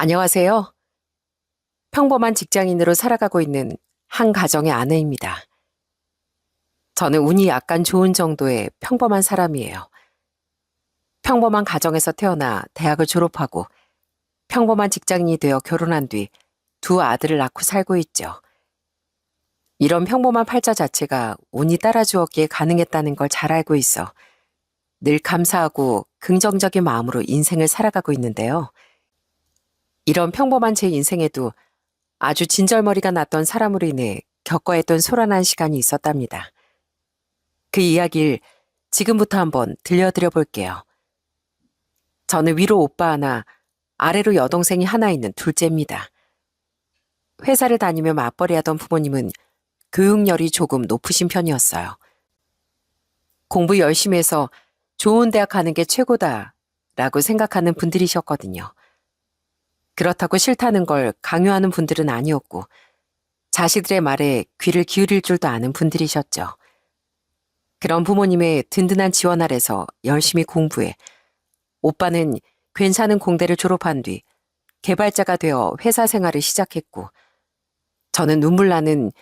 안녕하세요. 평범한 직장인으로 살아가고 있는 한 가정의 아내입니다. 저는 운이 약간 좋은 정도의 평범한 사람이에요. 평범한 가정에서 태어나 대학을 졸업하고 평범한 직장인이 되어 결혼한 뒤 두 아들을 낳고 살고 있죠. 이런 평범한 팔자 자체가 운이 따라주었기에 가능했다는 걸 잘 알고 있어 늘 감사하고 긍정적인 마음으로 인생을 살아가고 있는데요. 이런 평범한 제 인생에도 아주 진절머리가 났던 사람으로 인해 겪어야 했던 소란한 시간이 있었답니다. 그 이야기를 지금부터 한번 들려드려 볼게요. 저는 위로 오빠 하나, 아래로 여동생이 하나 있는 둘째입니다. 회사를 다니며 맞벌이 하던 부모님은 교육열이 조금 높으신 편이었어요. 공부 열심히 해서 좋은 대학 가는 게 최고다 라고 생각하는 분들이셨거든요. 그렇다고 싫다는 걸 강요하는 분들은 아니었고 자식들의 말에 귀를 기울일 줄도 아는 분들이셨죠. 그런 부모님의 든든한 지원 아래서 열심히 공부해 오빠는 괜찮은 공대를 졸업한 뒤 개발자가 되어 회사 생활을 시작했고 저는 눈물 나는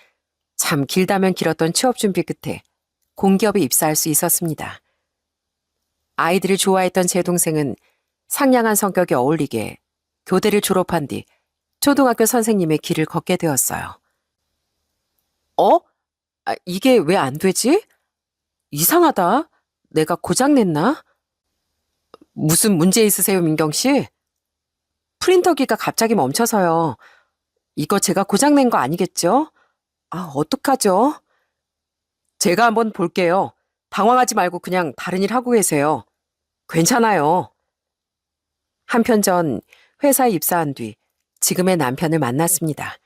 참 길다면 길었던 취업 준비 끝에 공기업에 입사할 수 있었습니다. 아이들을 좋아했던 제 동생은 상냥한 성격에 어울리게 교대를 졸업한 뒤 초등학교 선생님의 길을 걷게 되었어요. 어? 이게 왜 안 되지? 이상하다. 내가 고장냈나? 무슨 문제 있으세요, 민경 씨? 프린터기가 갑자기 멈춰서요. 이거 제가 고장낸 거 아니겠죠? 어떡하죠? 제가 한번 볼게요. 당황하지 말고 그냥 다른 일 하고 계세요. 괜찮아요. 한편 전 회사에 입사한 뒤 지금의 남편을 만났습니다.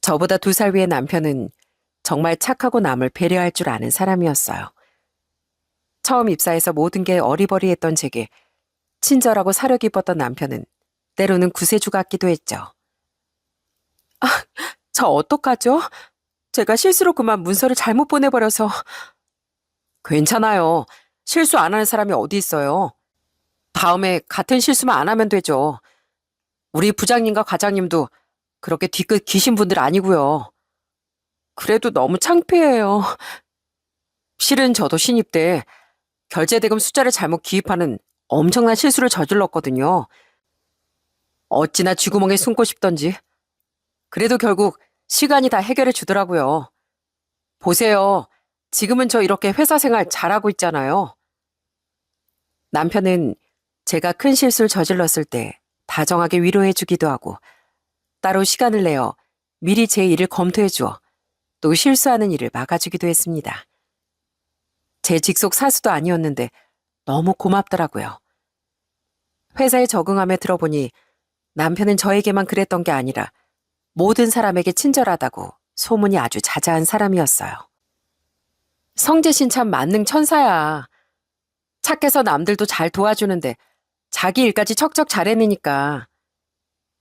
저보다 2살 위의 남편은 정말 착하고 남을 배려할 줄 아는 사람이었어요. 처음 입사해서 모든 게 어리버리했던 제게 친절하고 사려 깊었던 남편은 때로는 구세주 같기도 했죠. 저 어떡하죠? 제가 실수로 그만 문서를 잘못 보내버려서. 괜찮아요. 실수 안 하는 사람이 어디 있어요. 다음에 같은 실수만 안 하면 되죠. 우리 부장님과 과장님도 그렇게 뒤끝 기신 분들 아니고요. 그래도 너무 창피해요. 실은 저도 신입 때 결제대금 숫자를 잘못 기입하는 엄청난 실수를 저질렀거든요. 어찌나 쥐구멍에 숨고 싶던지. 그래도 결국 시간이 다 해결해 주더라고요. 보세요. 지금은 저 이렇게 회사 생활 잘하고 있잖아요. 남편은 제가 큰 실수를 저질렀을 때 다정하게 위로해 주기도 하고 따로 시간을 내어 미리 제 일을 검토해 주어 또 실수하는 일을 막아주기도 했습니다. 제 직속 사수도 아니었는데 너무 고맙더라고요. 회사에 적응하며 들어보니 남편은 저에게만 그랬던 게 아니라 모든 사람에게 친절하다고 소문이 아주 자자한 사람이었어요. 성재신 참 만능 천사야. 착해서 남들도 잘 도와주는데 자기 일까지 척척 잘해내니까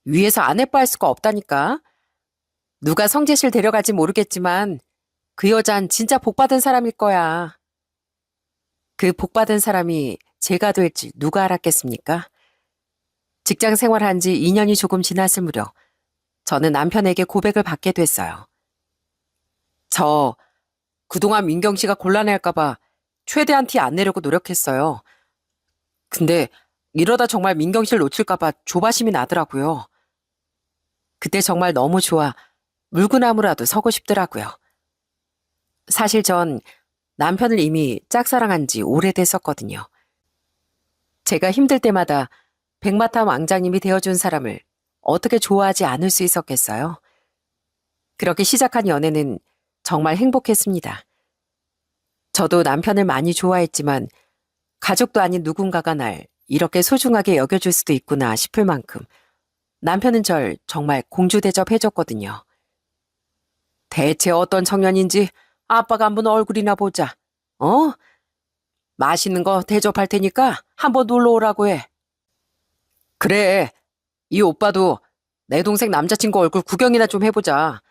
위에서 안 예뻐할 수가 없다니까. 누가 성재실 데려갈지 모르겠지만 그 여잔 진짜 복받은 사람일 거야. 그 복받은 사람이 제가 될지 누가 알았겠습니까? 직장 생활한 지 2년이 조금 지났을 무렵 저는 남편에게 고백을 받게 됐어요. 저 그동안 민경 씨가 곤란해할까봐 최대한 티 안 내려고 노력했어요. 근데 이러다 정말 민경 씨를 놓칠까봐 조바심이 나더라고요. 그때 정말 너무 좋아 물구나무라도 서고 싶더라고요. 사실 전 남편을 이미 짝사랑한 지 오래됐었거든요. 제가 힘들 때마다 백마탄 왕자님이 되어준 사람을 어떻게 좋아하지 않을 수 있었겠어요? 그렇게 시작한 연애는 정말 행복했습니다. 저도 남편을 많이 좋아했지만 가족도 아닌 누군가가 날 이렇게 소중하게 여겨줄 수도 있구나 싶을 만큼 남편은 절 정말 공주 대접해줬거든요. 대체 어떤 청년인지 아빠가 한번 얼굴이나 보자. 맛있는 거 대접할 테니까 한번 놀러 오라고 해. 그래, 이 오빠도 내 동생 남자친구 얼굴 구경이나 좀 해보자.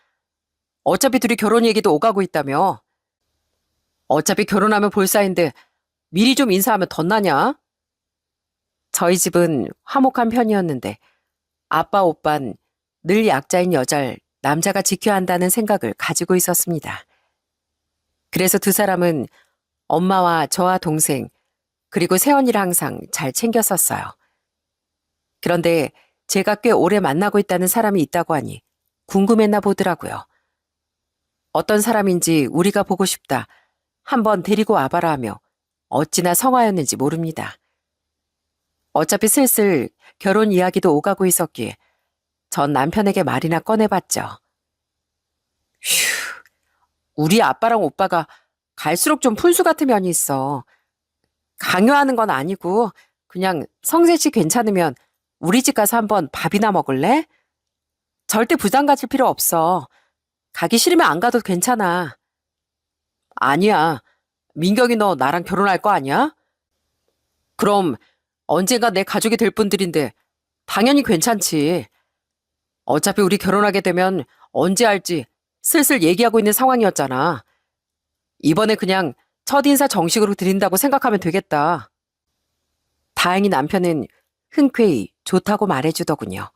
어차피 둘이 결혼 얘기도 오가고 있다며. 어차피 결혼하면 볼 사이인데 미리 좀 인사하면 덧나냐? 저희 집은 화목한 편이었는데 아빠 오빤 늘 약자인 여자를 남자가 지켜야 한다는 생각을 가지고 있었습니다. 그래서 두 사람은 엄마와 저와 동생, 그리고 세연이를 항상 잘 챙겼었어요. 그런데 제가 꽤 오래 만나고 있다는 사람이 있다고 하니 궁금했나 보더라고요. 어떤 사람인지 우리가 보고 싶다. 한번 데리고 와봐라 하며 어찌나 성화였는지 모릅니다. 어차피 슬슬 결혼 이야기도 오가고 있었기에 전 남편에게 말이나 꺼내봤죠. 휴, 우리 아빠랑 오빠가 갈수록 좀 푼수 같은 면이 있어. 강요하는 건 아니고 그냥 성세씨 괜찮으면 우리 집 가서 한번 밥이나 먹을래? 절대 부담 가질 필요 없어. 가기 싫으면 안 가도 괜찮아. 아니야. 민경이 너 나랑 결혼할 거 아니야? 그럼 언젠가 내 가족이 될 분들인데 당연히 괜찮지. 어차피 우리 결혼하게 되면 언제 할지 슬슬 얘기하고 있는 상황이었잖아. 이번에 그냥 첫인사 정식으로 드린다고 생각하면 되겠다. 다행히 남편은 흔쾌히 좋다고 말해주더군요.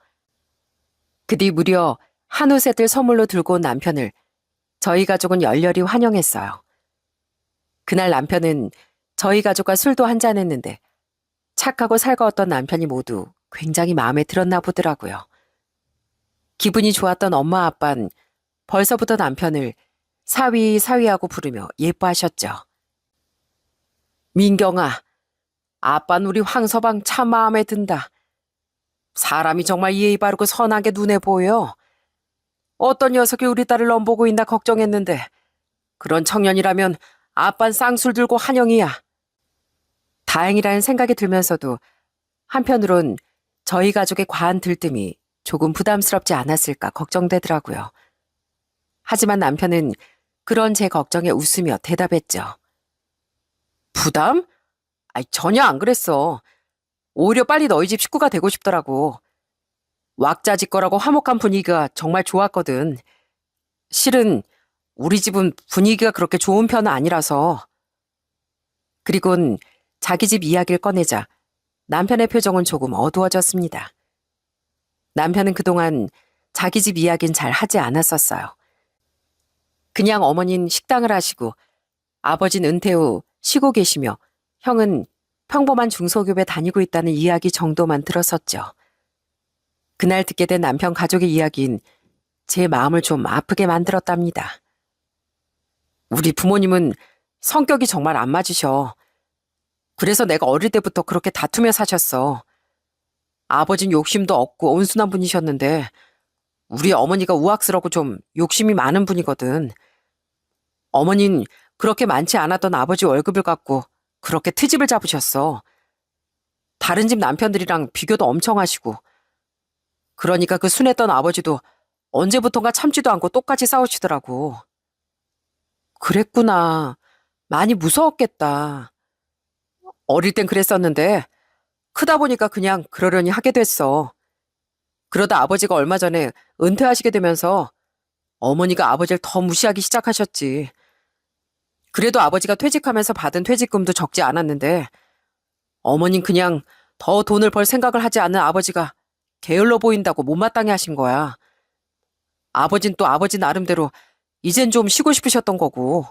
그 뒤 무려 한우 세트를 선물로 들고 온 남편을 저희 가족은 열렬히 환영했어요. 그날 남편은 저희 가족과 술도 한잔했는데 착하고 살가웠던 남편이 모두 굉장히 마음에 들었나 보더라고요. 기분이 좋았던 엄마 아빠는 벌써부터 남편을 사위하고 부르며 예뻐하셨죠. 민경아, 아빠는 우리 황서방 참 마음에 든다. 사람이 정말 예의 바르고 선하게 눈에 보여. 어떤 녀석이 우리 딸을 넘보고 있나 걱정했는데 그런 청년이라면 아빤 쌍술 들고 환영이야. 다행이라는 생각이 들면서도 한편으론 저희 가족의 과한 들뜸이 조금 부담스럽지 않았을까 걱정되더라고요. 하지만 남편은 그런 제 걱정에 웃으며 대답했죠. 부담? 아이, 전혀 안 그랬어. 오히려 빨리 너희 집 식구가 되고 싶더라고. 왁자지껄하고 화목한 분위기가 정말 좋았거든. 실은 우리 집은 분위기가 그렇게 좋은 편은 아니라서. 그리곤 자기 집 이야기를 꺼내자 남편의 표정은 조금 어두워졌습니다. 남편은 그동안 자기 집 이야기는 잘 하지 않았었어요. 그냥 어머니는 식당을 하시고 아버지는 은퇴 후 쉬고 계시며 형은 평범한 중소기업에 다니고 있다는 이야기 정도만 들었었죠. 그날 듣게 된 남편 가족의 이야기는 제 마음을 좀 아프게 만들었답니다. 우리 부모님은 성격이 정말 안 맞으셔. 그래서 내가 어릴 때부터 그렇게 다투며 사셨어. 아버진 욕심도 없고 온순한 분이셨는데 우리 어머니가 우악스럽고 좀 욕심이 많은 분이거든. 어머닌 그렇게 많지 않았던 아버지 월급을 갖고 그렇게 트집을 잡으셨어. 다른 집 남편들이랑 비교도 엄청 하시고. 그러니까 그 순했던 아버지도 언제부턴가 참지도 않고 똑같이 싸우시더라고. 그랬구나. 많이 무서웠겠다. 어릴 땐 그랬었는데 크다 보니까 그냥 그러려니 하게 됐어. 그러다 아버지가 얼마 전에 은퇴하시게 되면서 어머니가 아버지를 더 무시하기 시작하셨지. 그래도 아버지가 퇴직하면서 받은 퇴직금도 적지 않았는데 어머닌 그냥 더 돈을 벌 생각을 하지 않는 아버지가 게을러 보인다고 못마땅해 하신 거야. 아버진 또 아버지 나름대로 이젠 좀 쉬고 싶으셨던 거고.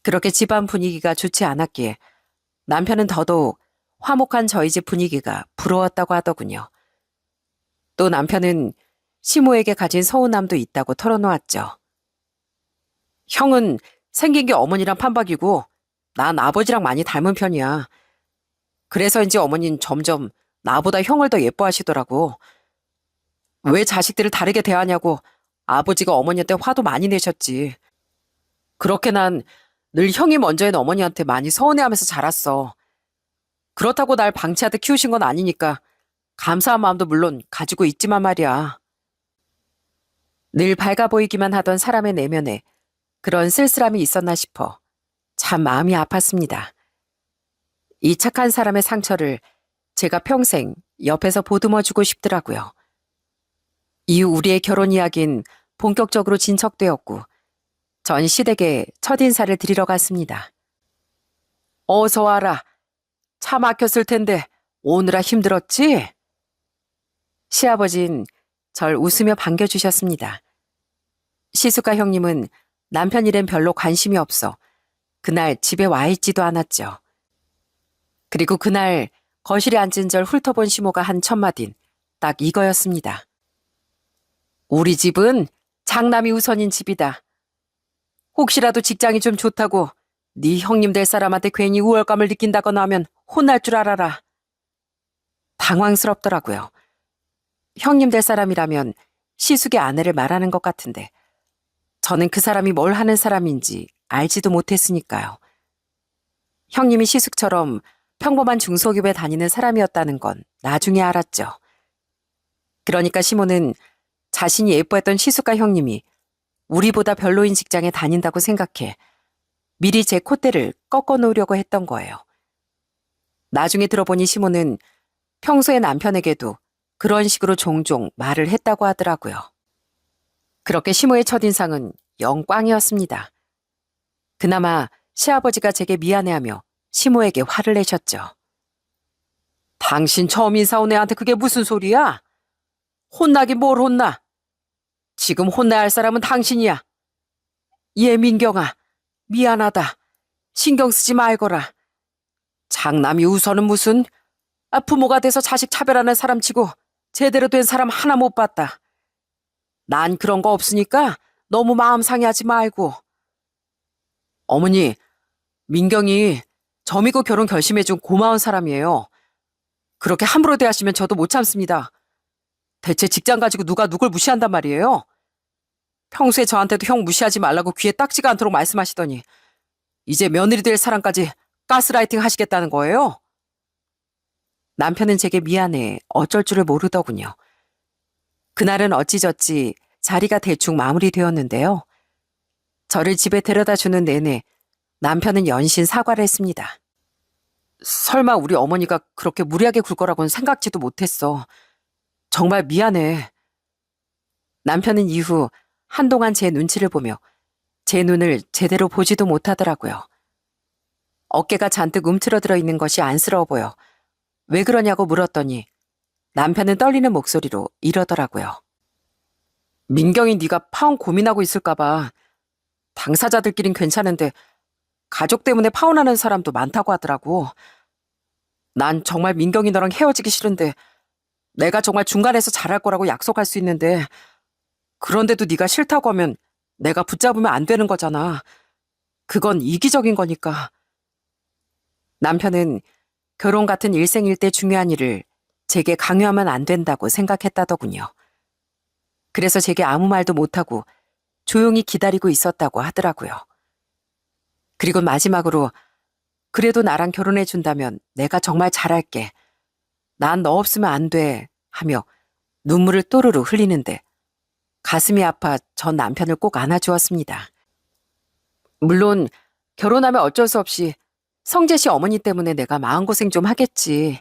그렇게 집안 분위기가 좋지 않았기에 남편은 더더욱 화목한 저희 집 분위기가 부러웠다고 하더군요. 또 남편은 시모에게 가진 서운함도 있다고 털어놓았죠. 형은 생긴 게 어머니랑 판박이고 난 아버지랑 많이 닮은 편이야. 그래서인지 어머니는 점점 나보다 형을 더 예뻐하시더라고. 왜 자식들을 다르게 대하냐고 아버지가 어머니한테 화도 많이 내셨지. 그렇게 난 늘 형이 먼저인 어머니한테 많이 서운해하면서 자랐어. 그렇다고 날 방치하듯 키우신 건 아니니까 감사한 마음도 물론 가지고 있지만 말이야. 늘 밝아 보이기만 하던 사람의 내면에 그런 쓸쓸함이 있었나 싶어 참 마음이 아팠습니다. 이 착한 사람의 상처를 제가 평생 옆에서 보듬어주고 싶더라고요. 이후 우리의 결혼 이야기는 본격적으로 진척되었고 전 시댁에 첫인사를 드리러 갔습니다. 어서 와라. 차 막혔을 텐데 오느라 힘들었지? 시아버진 절 웃으며 반겨주셨습니다. 시숙과 형님은 남편 일엔 별로 관심이 없어 그날 집에 와 있지도 않았죠. 그리고 그날 거실에 앉은 절 훑어본 시모가 한 첫마딘 딱 이거였습니다. 우리 집은 장남이 우선인 집이다. 혹시라도 직장이 좀 좋다고 네 형님 될 사람한테 괜히 우월감을 느낀다거나 하면 혼날 줄 알아라. 당황스럽더라고요. 형님 될 사람이라면 시숙의 아내를 말하는 것 같은데 저는 그 사람이 뭘 하는 사람인지 알지도 못했으니까요. 형님이 시숙처럼 평범한 중소기업에 다니는 사람이었다는 건 나중에 알았죠. 그러니까 시모는 자신이 예뻐했던 시숙과 형님이 우리보다 별로인 직장에 다닌다고 생각해 미리 제 콧대를 꺾어 놓으려고 했던 거예요. 나중에 들어보니 시모는 평소에 남편에게도 그런 식으로 종종 말을 했다고 하더라고요. 그렇게 시모의 첫인상은 영 꽝이었습니다. 그나마 시아버지가 제게 미안해하며 시모에게 화를 내셨죠. 당신 처음 인사 온 애한테 그게 무슨 소리야? 혼나긴 뭘 혼나? 지금 혼나야 할 사람은 당신이야. 얘 민경아, 미안하다. 신경 쓰지 말거라. 장남이 우선은 무슨 부모가 돼서 자식 차별하는 사람 치고 제대로 된 사람 하나 못 봤다. 난 그런 거 없으니까 너무 마음 상해하지 말고. 어머니, 민경이 저 믿고 결혼 결심해준 고마운 사람이에요. 그렇게 함부로 대하시면 저도 못 참습니다. 대체 직장 가지고 누가 누굴 무시한단 말이에요? 평소에 저한테도 형 무시하지 말라고 귀에 딱지가 않도록 말씀하시더니 이제 며느리 될 사람까지 가스라이팅 하시겠다는 거예요? 남편은 제게 미안해 어쩔 줄을 모르더군요. 그날은 어찌저찌 자리가 대충 마무리되었는데요. 저를 집에 데려다 주는 내내 남편은 연신 사과를 했습니다. 설마 우리 어머니가 그렇게 무리하게 굴 거라고는 생각지도 못했어. 정말 미안해. 남편은 이후 한동안 제 눈치를 보며 제 눈을 제대로 보지도 못하더라고요. 어깨가 잔뜩 움츠러들어 있는 것이 안쓰러워 보여 왜 그러냐고 물었더니 남편은 떨리는 목소리로 이러더라고요. 민경이 네가 파혼 고민하고 있을까 봐. 당사자들끼린 괜찮은데 가족 때문에 파혼하는 사람도 많다고 하더라고. 난 정말 민경이 너랑 헤어지기 싫은데 내가 정말 중간에서 잘할 거라고 약속할 수 있는데 그런데도 네가 싫다고 하면 내가 붙잡으면 안 되는 거잖아. 그건 이기적인 거니까. 남편은 결혼 같은 일생일대 중요한 일을 제게 강요하면 안 된다고 생각했다더군요. 그래서 제게 아무 말도 못하고 조용히 기다리고 있었다고 하더라고요. 그리고 마지막으로 그래도 나랑 결혼해 준다면 내가 정말 잘할게. 난 너 없으면 안 돼 하며 눈물을 또르르 흘리는데 가슴이 아파 전 남편을 꼭 안아주었습니다. 물론 결혼하면 어쩔 수 없이 성재 씨 어머니 때문에 내가 마음고생 좀 하겠지.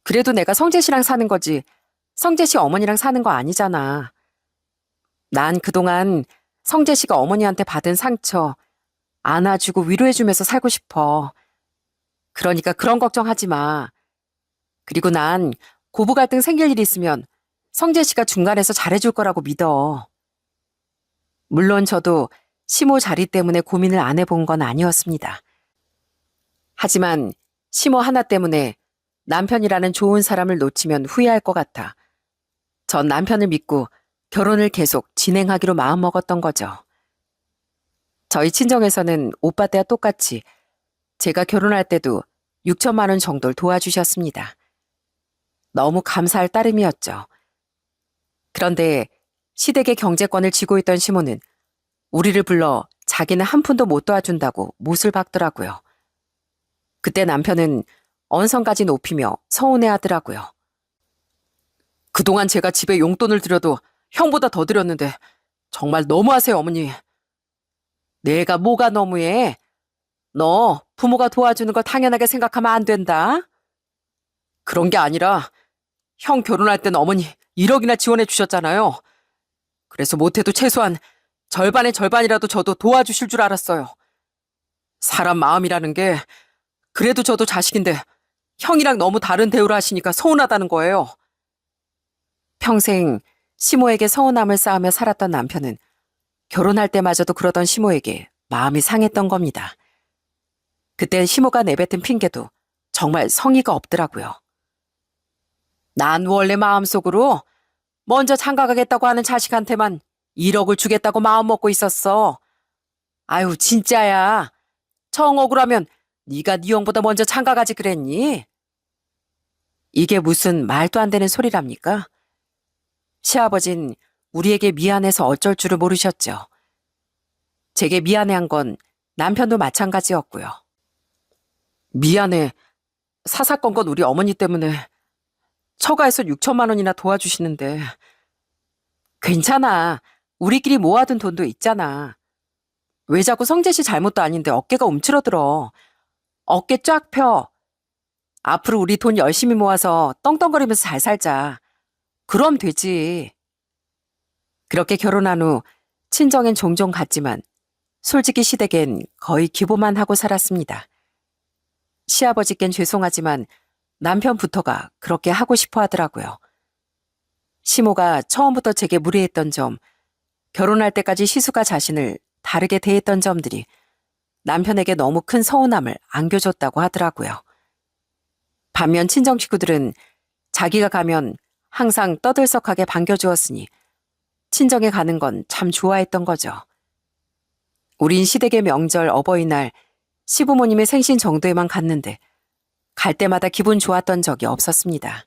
그래도 내가 성재 씨랑 사는 거지 성재 씨 어머니랑 사는 거 아니잖아. 난 그동안 성재 씨가 어머니한테 받은 상처 안아주고 위로해주면서 살고 싶어. 그러니까 그런 걱정하지 마. 그리고 난 고부 갈등 생길 일 있으면 성재 씨가 중간에서 잘해줄 거라고 믿어. 물론 저도 시모 자리 때문에 고민을 안 해본 건 아니었습니다. 하지만 시모 하나 때문에 남편이라는 좋은 사람을 놓치면 후회할 것 같아. 전 남편을 믿고 결혼을 계속 진행하기로 마음먹었던 거죠. 저희 친정에서는 오빠 때와 똑같이 제가 결혼할 때도 6천만 원 정도를 도와주셨습니다. 너무 감사할 따름이었죠. 그런데 시댁의 경제권을 쥐고 있던 시모는 우리를 불러 자기는 한 푼도 못 도와준다고 못을 박더라고요. 그때 남편은 언성까지 높이며 서운해하더라고요. 그동안 제가 집에 용돈을 드려도 형보다 더 드렸는데 정말 너무하세요, 어머니. 내가 뭐가 너무해? 너 부모가 도와주는 걸 당연하게 생각하면 안 된다. 그런 게 아니라 형 결혼할 땐 어머니 1억이나 지원해 주셨잖아요. 그래서 못해도 최소한 절반의 절반이라도 저도 도와주실 줄 알았어요. 사람 마음이라는 게 그래도 저도 자식인데 형이랑 너무 다른 대우를 하시니까 서운하다는 거예요. 평생 시모에게 서운함을 쌓으며 살았던 남편은 결혼할 때마저도 그러던 시모에게 마음이 상했던 겁니다. 그때 시모가 내뱉은 핑계도 정말 성의가 없더라고요. 난 원래 마음속으로 먼저 장가가겠다고 하는 자식한테만 1억을 주겠다고 마음먹고 있었어. 아유 진짜야. 정 억울하면 네가 네 형보다 먼저 장가가지 그랬니? 이게 무슨 말도 안 되는 소리랍니까? 시아버진 우리에게 미안해서 어쩔 줄을 모르셨죠. 제게 미안해한 건 남편도 마찬가지였고요. 미안해. 사사건건 우리 어머니 때문에 처가에서 6천만 원이나 도와주시는데. 괜찮아. 우리끼리 모아둔 돈도 있잖아. 왜 자꾸 성재 씨 잘못도 아닌데 어깨가 움츠러들어. 어깨 쫙 펴. 앞으로 우리 돈 열심히 모아서 떵떵거리면서 잘 살자. 그럼 되지. 그렇게 결혼한 후 친정엔 종종 갔지만 솔직히 시댁엔 거의 기보만 하고 살았습니다. 시아버지께는 죄송하지만 남편부터가 그렇게 하고 싶어 하더라고요. 시모가 처음부터 제게 무례했던 점, 결혼할 때까지 시수가 자신을 다르게 대했던 점들이 남편에게 너무 큰 서운함을 안겨줬다고 하더라고요. 반면 친정 식구들은 자기가 가면 항상 떠들썩하게 반겨주었으니 친정에 가는 건 참 좋아했던 거죠. 우린 시댁의 명절, 어버이날, 시부모님의 생신 정도에만 갔는데 갈 때마다 기분 좋았던 적이 없었습니다.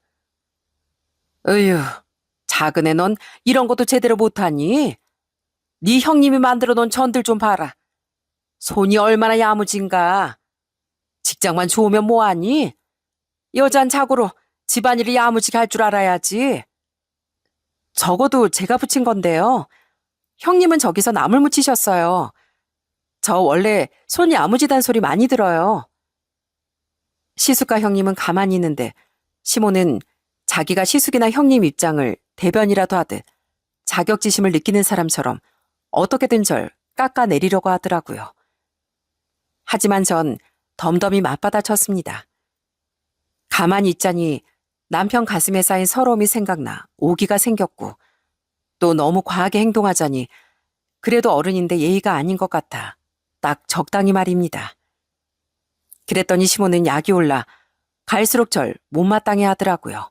으휴, 작은 애 넌 이런 것도 제대로 못하니? 네 형님이 만들어 놓은 전들 좀 봐라. 손이 얼마나 야무진가. 직장만 좋으면 뭐하니? 여잔 자고로 집안일이 야무지게 할 줄 알아야지. 적어도 제가 붙인 건데요. 형님은 저기서 나물 묻히셨어요. 저 원래 손이 야무지단 소리 많이 들어요. 시숙과 형님은 가만히 있는데 시모는 자기가 시숙이나 형님 입장을 대변이라도 하듯 자격지심을 느끼는 사람처럼 어떻게든 절 깎아내리려고 하더라고요. 하지만 전 덤덤히 맞받아쳤습니다. 가만히 있자니 남편 가슴에 쌓인 서러움이 생각나 오기가 생겼고 또 너무 과하게 행동하자니 그래도 어른인데 예의가 아닌 것 같아 딱 적당히 말입니다. 그랬더니 시모는 약이 올라 갈수록 절 못마땅해 하더라고요.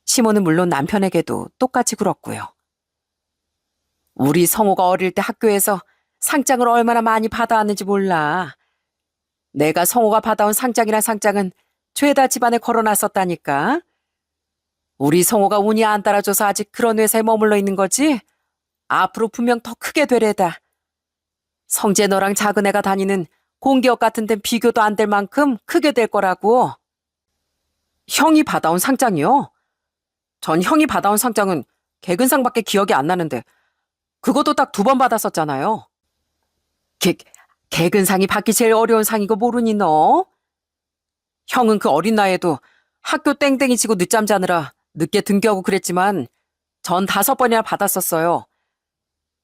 시모는 물론 남편에게도 똑같이 굴었고요. 우리 성호가 어릴 때 학교에서 상장을 얼마나 많이 받아왔는지 몰라. 내가 성호가 받아온 상장이란 상장은 죄다 집안에 걸어놨었다니까. 우리 성호가 운이 안 따라줘서 아직 그런 회사에 머물러 있는 거지? 앞으로 분명 더 크게 되래다. 성재 너랑 작은 애가 다니는 공기업 같은 데는 비교도 안 될 만큼 크게 될 거라고. 형이 받아온 상장이요? 전 형이 받아온 상장은 개근상밖에 기억이 안 나는데 그것도 딱 2번 받았었잖아요. 개근상이 받기 제일 어려운 상이고 모르니 너? 형은 그 어린 나이에도 학교 땡땡이 치고 늦잠 자느라 늦게 등교하고 그랬지만 전 5번이나 받았었어요.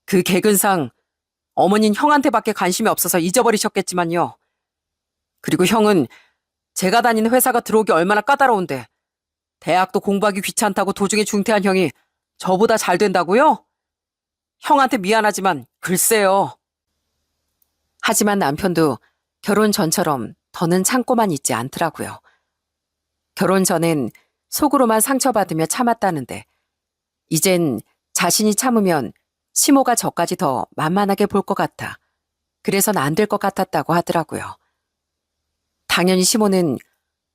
그 개근상 어머닌 형한테밖에 관심이 없어서 잊어버리셨겠지만요. 그리고 형은 제가 다니는 회사가 들어오기 얼마나 까다로운데 대학도 공부하기 귀찮다고 도중에 중퇴한 형이 저보다 잘 된다고요? 형한테 미안하지만 글쎄요. 하지만 남편도 결혼 전처럼 더는 참고만 있지 않더라고요. 결혼 전엔 속으로만 상처받으며 참았다는데 이젠 자신이 참으면 시모가 저까지 더 만만하게 볼 것 같아. 그래선 안 될 것 같았다고 하더라고요. 당연히 시모는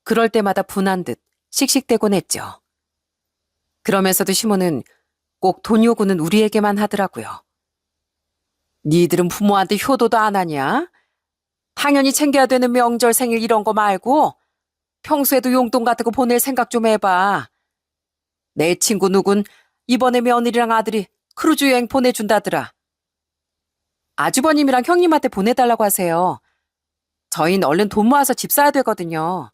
그럴 때마다 분한 듯 씩씩대곤 했죠. 그러면서도 시모는 꼭 돈 요구는 우리에게만 하더라고요. 니들은 부모한테 효도도 안 하냐? 당연히 챙겨야 되는 명절 생일 이런 거 말고 평소에도 용돈 같은 거 보낼 생각 좀 해봐. 내 친구 누군 이번에 며느리랑 아들이 크루즈 여행 보내준다더라. 아주버님이랑 형님한테 보내달라고 하세요. 저희는 얼른 돈 모아서 집 사야 되거든요.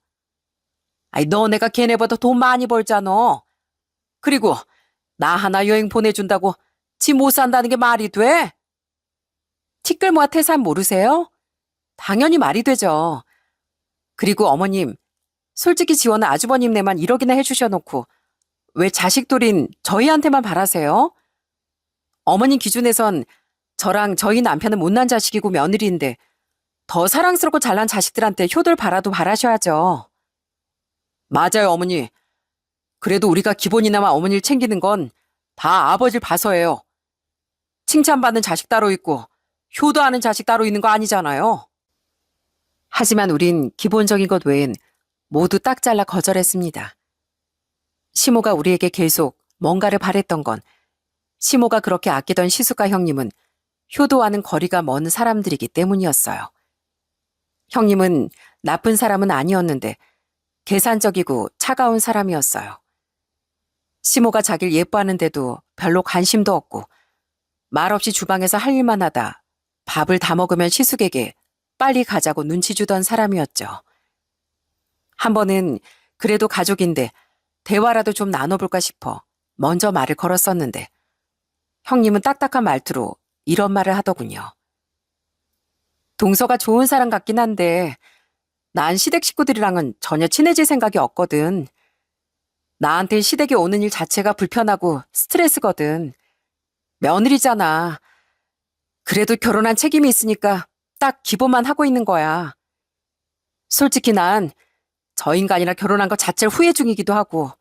아이 너네가 걔네보다 돈 많이 벌잖아. 그리고 나 하나 여행 보내준다고 집 못 산다는 게 말이 돼? 티끌모아 태산 모르세요? 당연히 말이 되죠. 그리고 어머님, 솔직히 지원은 아주버님네만 1억이나 해주셔놓고 왜 자식돌인 저희한테만 바라세요? 어머님 기준에선 저랑 저희 남편은 못난 자식이고 며느리인데 더 사랑스럽고 잘난 자식들한테 효도를 바라도 바라셔야죠. 맞아요, 어머니. 그래도 우리가 기본이나마 어머니를 챙기는 건 다 아버지를 봐서예요. 칭찬받는 자식 따로 있고 효도하는 자식 따로 있는 거 아니잖아요. 하지만 우린 기본적인 것 외엔 모두 딱 잘라 거절했습니다. 시모가 우리에게 계속 뭔가를 바랬던 건 시모가 그렇게 아끼던 시숙과 형님은 효도와는 거리가 먼 사람들이기 때문이었어요. 형님은 나쁜 사람은 아니었는데 계산적이고 차가운 사람이었어요. 시모가 자기를 예뻐하는데도 별로 관심도 없고 말없이 주방에서 할 일만 하다 밥을 다 먹으면 시숙에게 빨리 가자고 눈치 주던 사람이었죠. 한 번은 그래도 가족인데 대화라도 좀 나눠볼까 싶어 먼저 말을 걸었었는데 형님은 딱딱한 말투로 이런 말을 하더군요. 동서가 좋은 사람 같긴 한데 난 시댁 식구들이랑은 전혀 친해질 생각이 없거든. 나한텐 시댁에 오는 일 자체가 불편하고 스트레스거든. 며느리잖아. 그래도 결혼한 책임이 있으니까 딱 기본만 하고 있는 거야. 솔직히 난 저 인간이랑 결혼한 것 자체를 후회 중이기도 하고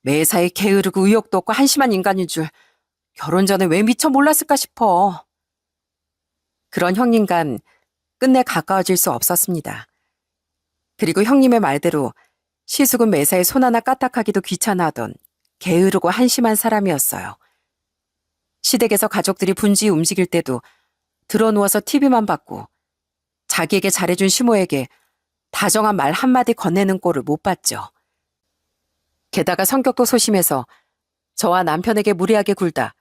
매사에 게으르고 의욕도 없고 한심한 인간인 줄 결혼 전에 왜 미처 몰랐을까 싶어. 그런 형님간 끝내 가까워질 수 없었습니다. 그리고 형님의 말대로 시숙은 매사에 손 하나 까딱하기도 귀찮아하던 게으르고 한심한 사람이었어요. 시댁에서 가족들이 분주히 움직일 때도 드러누워서 TV만 봤고 자기에게 잘해준 시모에게 다정한 말 한마디 건네는 꼴을 못 봤죠. 게다가 성격도 소심해서 저와 남편에게 무리하게 굴다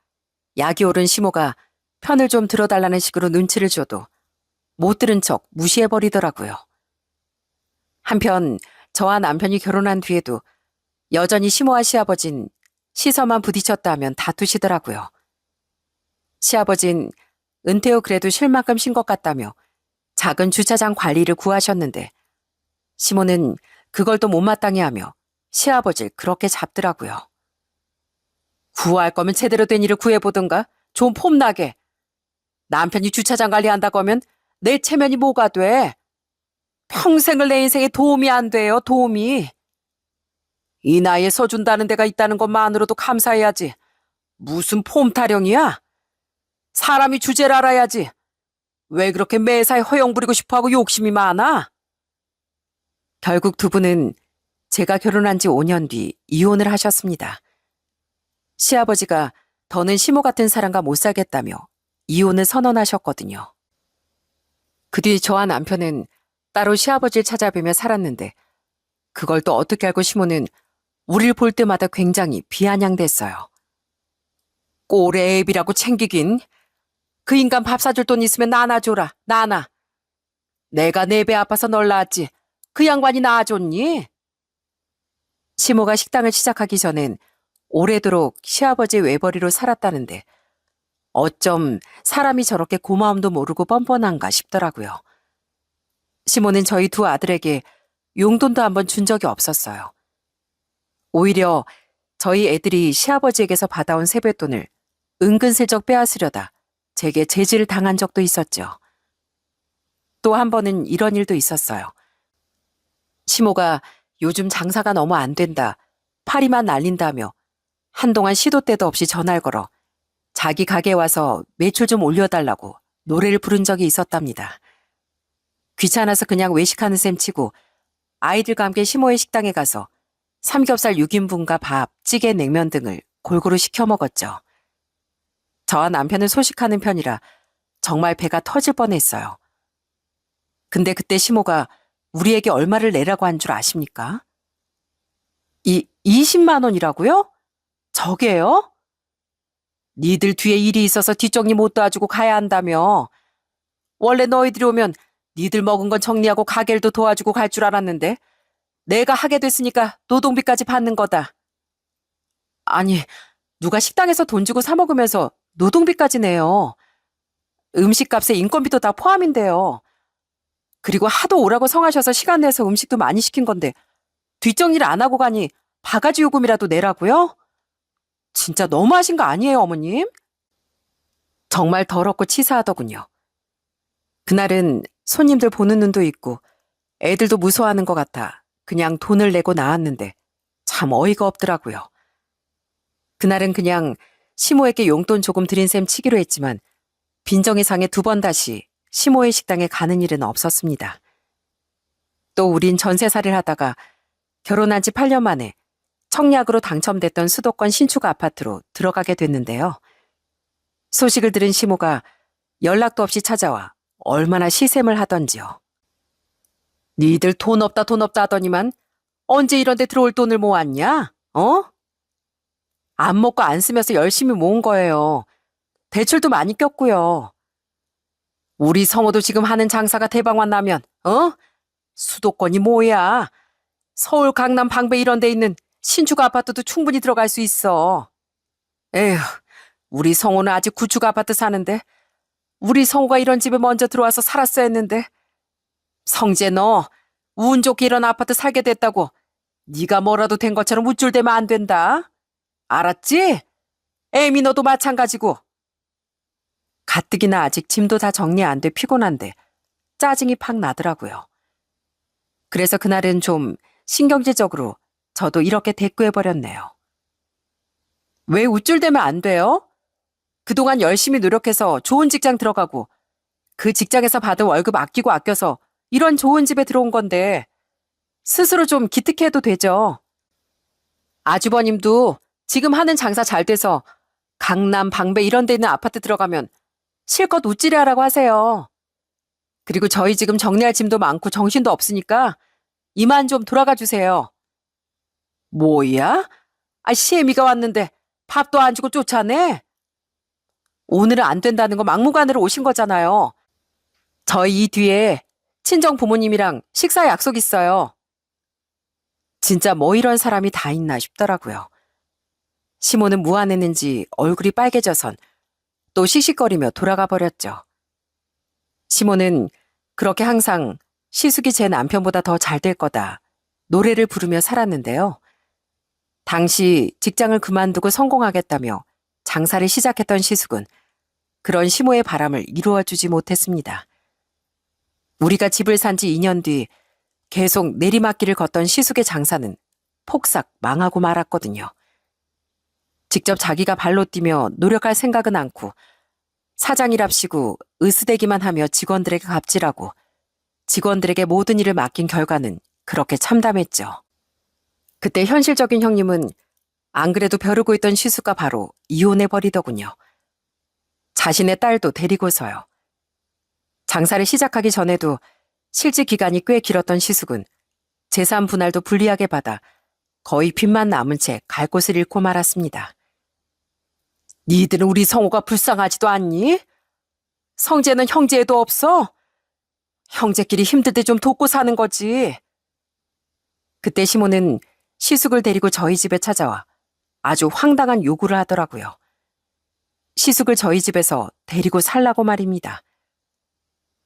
약이 오른 시모가 편을 좀 들어달라는 식으로 눈치를 줘도 못 들은 척 무시해버리더라고요. 한편 저와 남편이 결혼한 뒤에도 여전히 시모와 시아버진 시서만 부딪혔다 하면 다투시더라고요. 시아버진 은퇴 후 그래도 쉴 만큼 쉰 것 같다며 작은 주차장 관리를 구하셨는데 시모는 그걸 또 못마땅해 하며 시아버지를 그렇게 잡더라고요. 구할 거면 제대로 된 일을 구해보든가 좀 폼나게. 남편이 주차장 관리한다고 하면 내 체면이 뭐가 돼? 평생을 내 인생에 도움이 안 돼요, 도움이. 이 나이에 써준다는 데가 있다는 것만으로도 감사해야지. 무슨 폼 타령이야? 사람이 주제를 알아야지. 왜 그렇게 매사에 허영 부리고 싶어하고 욕심이 많아? 결국 두 분은 제가 결혼한 지 5년 뒤 이혼을 하셨습니다. 시아버지가 더는 시모 같은 사람과 못 살겠다며 이혼을 선언하셨거든요. 그 뒤 저와 남편은 따로 시아버지를 찾아뵈며 살았는데 그걸 또 어떻게 알고 시모는 우릴 볼 때마다 굉장히 비아냥댔어요. 꼴의 애비라고 챙기긴. 그 인간 밥 사줄 돈 있으면 나나 줘라, 나나. 내가 내 배 아파서 널 낳았지. 그 양반이 낳아줬니? 시모가 식당을 시작하기 전엔 오래도록 시아버지의 외벌이로 살았다는데 어쩜 사람이 저렇게 고마움도 모르고 뻔뻔한가 싶더라고요. 시모는 저희 두 아들에게 용돈도 한번 준 적이 없었어요. 오히려 저희 애들이 시아버지에게서 받아온 세뱃돈을 은근슬쩍 빼앗으려다 제게 제지를 당한 적도 있었죠. 또 한 번은 이런 일도 있었어요. 시모가 요즘 장사가 너무 안 된다, 파리만 날린다며 한동안 시도 때도 없이 전화를 걸어 자기 가게에 와서 매출 좀 올려달라고 노래를 부른 적이 있었답니다. 귀찮아서 그냥 외식하는 셈 치고 아이들과 함께 시모의 식당에 가서 삼겹살 6인분과 밥, 찌개, 냉면 등을 골고루 시켜 먹었죠. 저와 남편은 소식하는 편이라 정말 배가 터질 뻔했어요. 근데 그때 시모가 우리에게 얼마를 내라고 한 줄 아십니까? 20만 원이라고요? 저게요? 니들 뒤에 일이 있어서 뒷정리 못 도와주고 가야 한다며. 원래 너희들이 오면 니들 먹은 건 정리하고 가게를 도와주고 갈 줄 알았는데 내가 하게 됐으니까 노동비까지 받는 거다. 아니, 누가 식당에서 돈 주고 사 먹으면서 노동비까지 내요. 음식값에 인건비도 다 포함인데요. 그리고 하도 오라고 성하셔서 시간 내서 음식도 많이 시킨 건데 뒷정리를 안 하고 가니 바가지 요금이라도 내라고요? 진짜 너무하신 거 아니에요, 어머님? 정말 더럽고 치사하더군요. 그날은 손님들 보는 눈도 있고 애들도 무서워하는 것 같아 그냥 돈을 내고 나왔는데 참 어이가 없더라고요. 그날은 그냥 시모에게 용돈 조금 드린 셈 치기로 했지만 빈정의 상에 2번 다시 시모의 식당에 가는 일은 없었습니다. 또 우린 전세살이를 하다가 결혼한 지 8년 만에 청약으로 당첨됐던 수도권 신축 아파트로 들어가게 됐는데요. 소식을 들은 시모가 연락도 없이 찾아와 얼마나 시샘을 하던지요. 니들 돈 없다 하더니만 언제 이런 데 들어올 돈을 모았냐? 어? 안 먹고 안 쓰면서 열심히 모은 거예요. 대출도 많이 꼈고요. 우리 성호도 지금 하는 장사가 대박만 나면 수도권이 뭐야? 서울, 강남, 방배 이런 데 있는 신축 아파트도 충분히 들어갈 수 있어. 에휴, 우리 성호는 아직 구축 아파트 사는데 우리 성호가 이런 집에 먼저 들어와서 살았어야 했는데 성재 너 운 좋게 이런 아파트 살게 됐다고 네가 뭐라도 된 것처럼 우쭐대면 안 된다. 알았지? 애미 너도 마찬가지고. 가뜩이나 아직 짐도 다 정리 안 돼 피곤한데 짜증이 팍 나더라고요. 그래서 그날은 좀 신경질적으로 저도 이렇게 대꾸해버렸네요. 왜 우쭐대면 안 돼요? 그동안 열심히 노력해서 좋은 직장 들어가고 그 직장에서 받은 월급 아끼고 아껴서 이런 좋은 집에 들어온 건데 스스로 좀 기특해도 되죠. 아주버님도 지금 하는 장사 잘 돼서 강남, 방배 이런 데 있는 아파트 들어가면 실컷 우찌리하라고 하세요. 그리고 저희 지금 정리할 짐도 많고 정신도 없으니까 이만 좀 돌아가 주세요. 뭐야? 시애미가 왔는데 밥도 안 주고 쫓아내? 오늘은 안 된다는 거 막무가내로 오신 거잖아요. 저희 이 뒤에 친정 부모님이랑 식사 약속 있어요. 진짜 뭐 이런 사람이 다 있나 싶더라고요. 시모는 무안했는지 얼굴이 빨개져선 또 씩씩거리며 돌아가 버렸죠. 시모는 그렇게 항상 시숙이 제 남편보다 더 잘 될 거다 노래를 부르며 살았는데요. 당시 직장을 그만두고 성공하겠다며 장사를 시작했던 시숙은 그런 시모의 바람을 이루어주지 못했습니다. 우리가 집을 산 지 2년 뒤 계속 내리막길을 걷던 시숙의 장사는 폭삭 망하고 말았거든요. 직접 자기가 발로 뛰며 노력할 생각은 않고 사장이랍시고 으스대기만 하며 직원들에게 갑질하고 직원들에게 모든 일을 맡긴 결과는 그렇게 참담했죠. 그때 현실적인 형님은 안 그래도 벼르고 있던 시숙과 바로 이혼해버리더군요. 자신의 딸도 데리고서요. 장사를 시작하기 전에도 실직 기간이 꽤 길었던 시숙은 재산 분할도 불리하게 받아 거의 빚만 남은 채 갈 곳을 잃고 말았습니다. 니들은 우리 성호가 불쌍하지도 않니? 성재는 형제애도 없어? 형제끼리 힘들 때 좀 돕고 사는 거지. 그때 시모는 시숙을 데리고 저희 집에 찾아와 아주 황당한 요구를 하더라고요. 시숙을 저희 집에서 데리고 살라고 말입니다.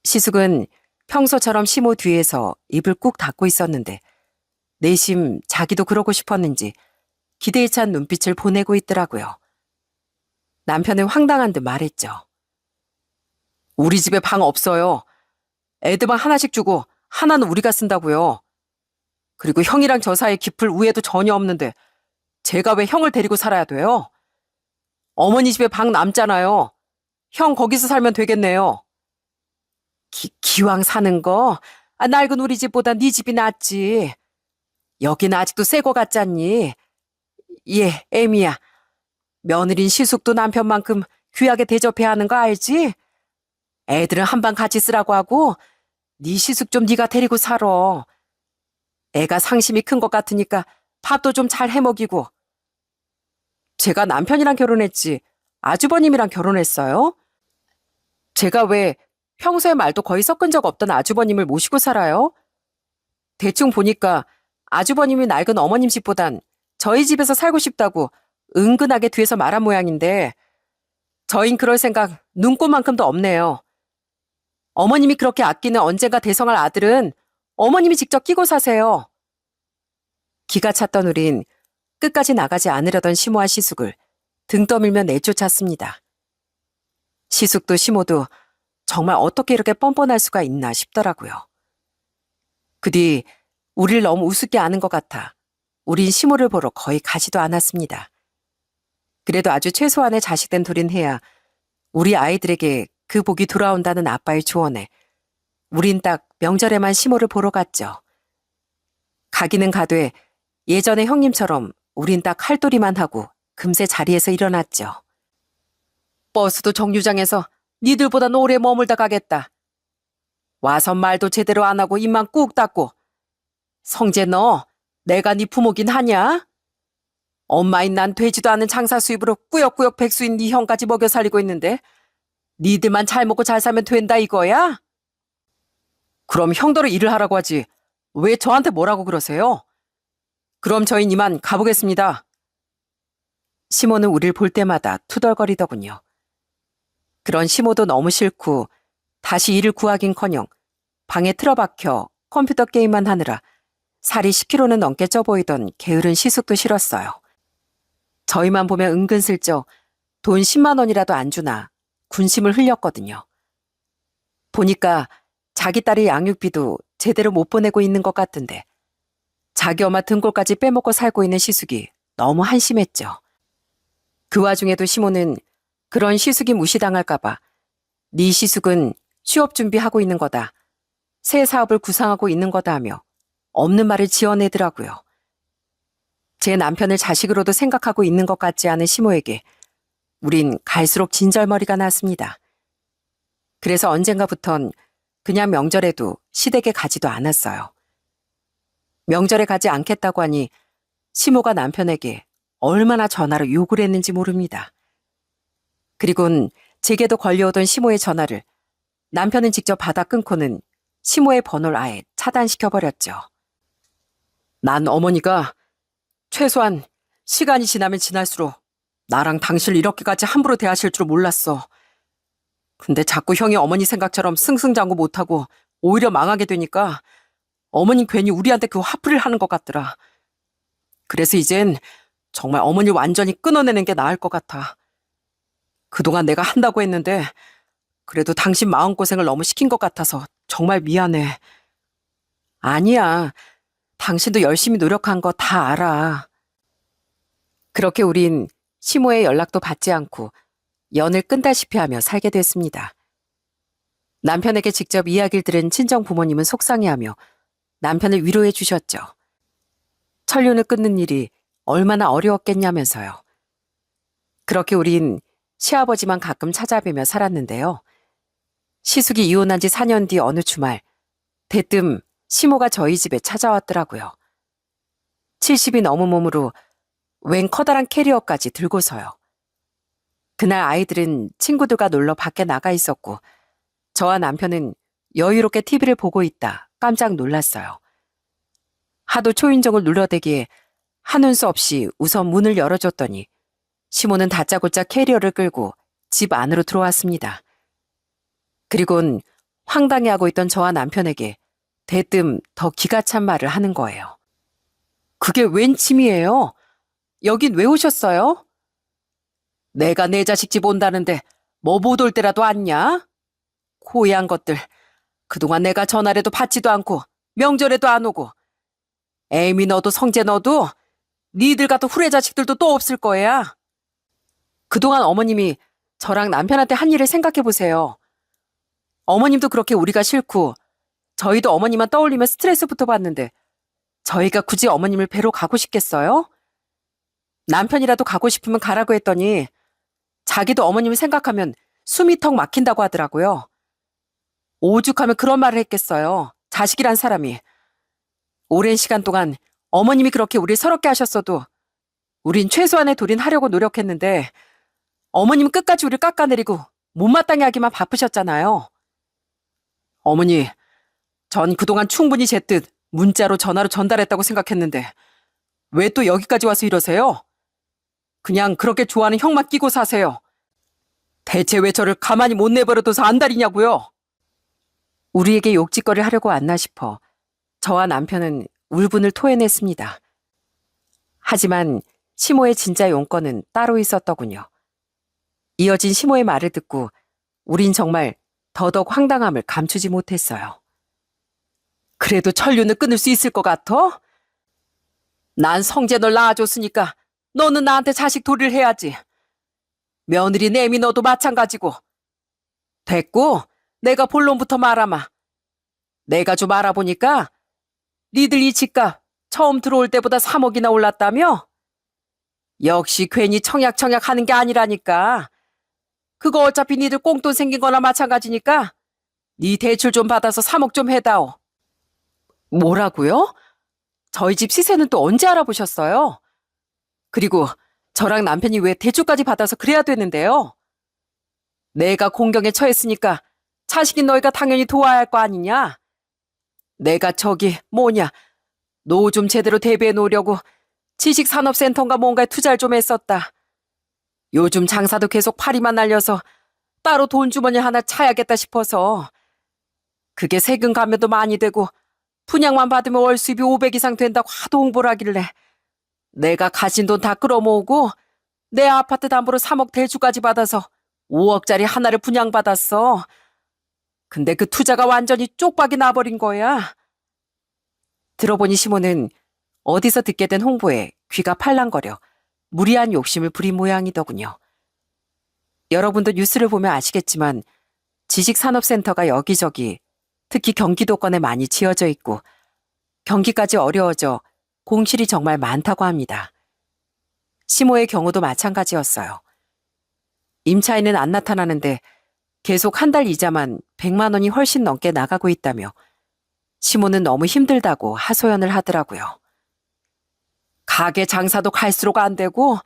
시숙은 평소처럼 시모 뒤에서 입을 꾹 닫고 있었는데 내심 자기도 그러고 싶었는지 기대에 찬 눈빛을 보내고 있더라고요. 남편은 황당한 듯 말했죠. 우리 집에 방 없어요. 애들 방 하나씩 주고 하나는 우리가 쓴다고요. 그리고 형이랑 저 사이에 깊을 우애도 전혀 없는데 제가 왜 형을 데리고 살아야 돼요? 어머니 집에 방 남잖아요. 형 거기서 살면 되겠네요. 기왕 사는 거 낡은 우리 집보다 네 집이 낫지. 여기는 아직도 새 거 같잖니. 예, 애미야. 며느린 시숙도 남편만큼 귀하게 대접해야 하는 거 알지? 애들은 한 방 같이 쓰라고 하고 네 시숙 좀 네가 데리고 살아. 애가 상심이 큰 것 같으니까 밥도 좀 잘 해먹이고. 제가 남편이랑 결혼했지 아주버님이랑 결혼했어요? 제가 왜 평소에 말도 거의 섞은 적 없던 아주버님을 모시고 살아요? 대충 보니까 아주버님이 낡은 어머님 집보단 저희 집에서 살고 싶다고 은근하게 뒤에서 말한 모양인데 저흰 그럴 생각 눈꼽만큼도 없네요. 어머님이 그렇게 아끼는 언젠가 대성할 아들은 어머님이 직접 끼고 사세요. 기가 찼던 우린 끝까지 나가지 않으려던 시모와 시숙을 등 떠밀며 내쫓았습니다. 시숙도 시모도 정말 어떻게 이렇게 뻔뻔할 수가 있나 싶더라고요. 그 뒤 우리를 너무 우습게 아는 것 같아 우린 시모를 보러 거의 가지도 않았습니다. 그래도 아주 최소한의 자식된 둘인 해야 우리 아이들에게 그 복이 돌아온다는 아빠의 조언에 우린 딱 명절에만 시모를 보러 갔죠. 가기는 가되 예전에 형님처럼 우린 딱 할도리만 하고 금세 자리에서 일어났죠. 버스도 정류장에서 니들보단 오래 머물다 가겠다. 와서 말도 제대로 안 하고 입만 꾹 닫고. 성재 너 내가 네 부모긴 하냐? 엄마인 난 되지도 않은 장사 수입으로 꾸역꾸역 백수인 네 형까지 먹여 살리고 있는데 니들만 잘 먹고 잘 살면 된다 이거야? 그럼 형더러 일을 하라고 하지. 왜 저한테 뭐라고 그러세요? 그럼 저희 이만 가보겠습니다. 시모는 우릴 볼 때마다 투덜거리더군요. 그런 시모도 너무 싫고 다시 일을 구하긴커녕 방에 틀어박혀 컴퓨터 게임만 하느라 살이 10kg는 넘게 쪄 보이던 게으른 시숙도 싫었어요. 저희만 보면 은근슬쩍 돈 10만 원이라도 안 주나 군심을 흘렸거든요. 보니까 자기 딸의 양육비도 제대로 못 보내고 있는 것 같던데 자기 엄마 등골까지 빼먹고 살고 있는 시숙이 너무 한심했죠. 그 와중에도 시모는 그런 시숙이 무시당할까봐 네 시숙은 취업 준비하고 있는 거다. 새 사업을 구상하고 있는 거다 하며 없는 말을 지어내더라고요. 제 남편을 자식으로도 생각하고 있는 것 같지 않은 시모에게 우린 갈수록 진절머리가 났습니다. 그래서 언젠가부턴 그냥 명절에도 시댁에 가지도 않았어요. 명절에 가지 않겠다고 하니 시모가 남편에게 얼마나 전화로 욕을 했는지 모릅니다. 그리곤 제게도 걸려오던 시모의 전화를 남편은 직접 받아 끊고는 시모의 번호를 아예 차단시켜버렸죠. 난 어머니가 최소한 시간이 지나면 지날수록 나랑 당신을 이렇게까지 함부로 대하실 줄 몰랐어. 근데 자꾸 형이 어머니 생각처럼 승승장구 못하고 오히려 망하게 되니까 어머님 괜히 우리한테 그 화풀이를 하는 것 같더라. 그래서 이젠 정말 어머니를 완전히 끊어내는 게 나을 것 같아. 그동안 내가 한다고 했는데 그래도 당신 마음고생을 너무 시킨 것 같아서 정말 미안해. 아니야. 당신도 열심히 노력한 거 다 알아. 그렇게 우린 시모의 연락도 받지 않고 연을 끈다시피 하며 살게 됐습니다. 남편에게 직접 이야기를 들은 친정 부모님은 속상해하며 남편을 위로해 주셨죠. 천륜을 끊는 일이 얼마나 어려웠겠냐면서요. 그렇게 우린 시아버지만 가끔 찾아뵈며 살았는데요. 시숙이 이혼한 지 4년 뒤 어느 주말 대뜸 시모가 저희 집에 찾아왔더라고요. 70이 넘은 몸으로 웬 커다란 캐리어까지 들고서요. 그날 아이들은 친구들과 놀러 밖에 나가 있었고 저와 남편은 여유롭게 TV를 보고 있다 깜짝 놀랐어요. 하도 초인종을 눌러대기에 하는 수 없이 우선 문을 열어줬더니 시모는 다짜고짜 캐리어를 끌고 집 안으로 들어왔습니다. 그리곤 황당해하고 있던 저와 남편에게 대뜸 더 기가 찬 말을 하는 거예요. 그게 웬 짐이에요? 여긴 왜 오셨어요? 내가 내 자식 집 온다는데 뭐 못 올 때라도 왔냐? 고얀 것들. 그동안 내가 전화라도 받지도 않고 명절에도 안 오고. 애미 너도 성재 너도 니들 같은 후레 자식들도 또 없을 거야. 그동안 어머님이 저랑 남편한테 한 일을 생각해 보세요. 어머님도 그렇게 우리가 싫고 저희도 어머님만 떠올리면 스트레스부터 받는데 저희가 굳이 어머님을 뵈러 가고 싶겠어요? 남편이라도 가고 싶으면 가라고 했더니 자기도 어머님을 생각하면 숨이 턱 막힌다고 하더라고요. 오죽하면 그런 말을 했겠어요. 자식이란 사람이. 오랜 시간 동안 어머님이 그렇게 우릴 서럽게 하셨어도 우린 최소한의 도린 하려고 노력했는데 어머님은 끝까지 우릴 깎아내리고 못마땅해 하기만 바쁘셨잖아요. 어머니, 전 그동안 충분히 제 뜻 문자로 전화로 전달했다고 생각했는데 왜 또 여기까지 와서 이러세요? 그냥 그렇게 좋아하는 형만 끼고 사세요. 대체 왜 저를 가만히 못 내버려둬서 안달이냐고요? 우리에게 욕짓거리를 하려고 왔나 싶어 저와 남편은 울분을 토해냈습니다. 하지만 시모의 진짜 용건은 따로 있었더군요. 이어진 시모의 말을 듣고 우린 정말 더더욱 황당함을 감추지 못했어요. 그래도 천류는 끊을 수 있을 것 같아? 난 성재 널 낳아줬으니까 너는 나한테 자식 도리를 해야지. 며느리 내미 너도 마찬가지고. 됐고, 내가 본론부터 말하마. 내가 좀 알아보니까 니들 이 집값 처음 들어올 때보다 3억이나 올랐다며? 역시 괜히 청약청약 하는 게 아니라니까. 그거 어차피 니들 꽁돈 생긴 거나 마찬가지니까 니 대출 좀 받아서 3억 좀 해다오. 뭐라고요? 저희 집 시세는 또 언제 알아보셨어요? 그리고 저랑 남편이 왜 대출까지 받아서 그래야 되는데요? 내가 공경에 처했으니까 자식인 너희가 당연히 도와야 할 거 아니냐? 내가 저기 뭐냐 노후 좀 제대로 대비해 놓으려고 지식산업센터인가 뭔가에 투자를 좀 했었다. 요즘 장사도 계속 파리만 날려서 따로 돈 주머니 하나 차야겠다 싶어서. 그게 세금 감면도 많이 되고 분양만 받으면 월 수입이 500 이상 된다고 하도 홍보를 하길래 내가 가진 돈 다 끌어모으고 내 아파트 담보로 3억 대출까지 받아서 5억짜리 하나를 분양받았어. 근데 그 투자가 완전히 쪽박이 나버린 거야. 들어보니 시모는 어디서 듣게 된 홍보에 귀가 팔랑거려 무리한 욕심을 부린 모양이더군요. 여러분도 뉴스를 보면 아시겠지만 지식산업센터가 여기저기 특히 경기도권에 많이 지어져 있고 경기까지 어려워져 공실이 정말 많다고 합니다. 시모의 경우도 마찬가지였어요. 임차인은 안 나타나는데 계속 한 달 이자만 100만 원이 훨씬 넘게 나가고 있다며 시모는 너무 힘들다고 하소연을 하더라고요. 가게 장사도 갈수록 안 되고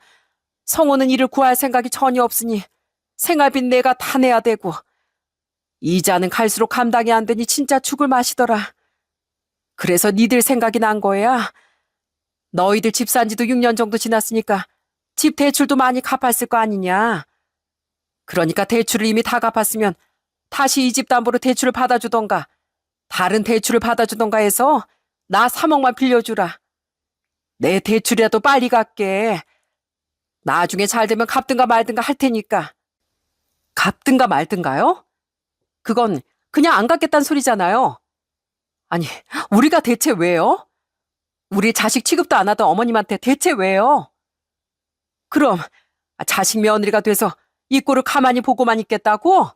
성호는 이를 구할 생각이 전혀 없으니 생활비 내가 다 내야 되고 이자는 갈수록 감당이 안 되니 진짜 죽을 맛이더라. 그래서 니들 생각이 난 거야. 너희들 집 산 지도 6년 정도 지났으니까 집 대출도 많이 갚았을 거 아니냐. 그러니까 대출을 이미 다 갚았으면 다시 이 집 담보로 대출을 받아주던가 다른 대출을 받아주던가 해서 나 3억만 빌려주라. 내 대출이라도 빨리 갚게. 나중에 잘 되면 갚든가 말든가 할 테니까. 갚든가 말든가요? 그건 그냥 안 갚겠다는 소리잖아요. 아니, 우리가 대체 왜요? 우리 자식 취급도 안 하던 어머님한테 대체 왜요? 그럼 자식 며느리가 돼서 이 꼴을 가만히 보고만 있겠다고?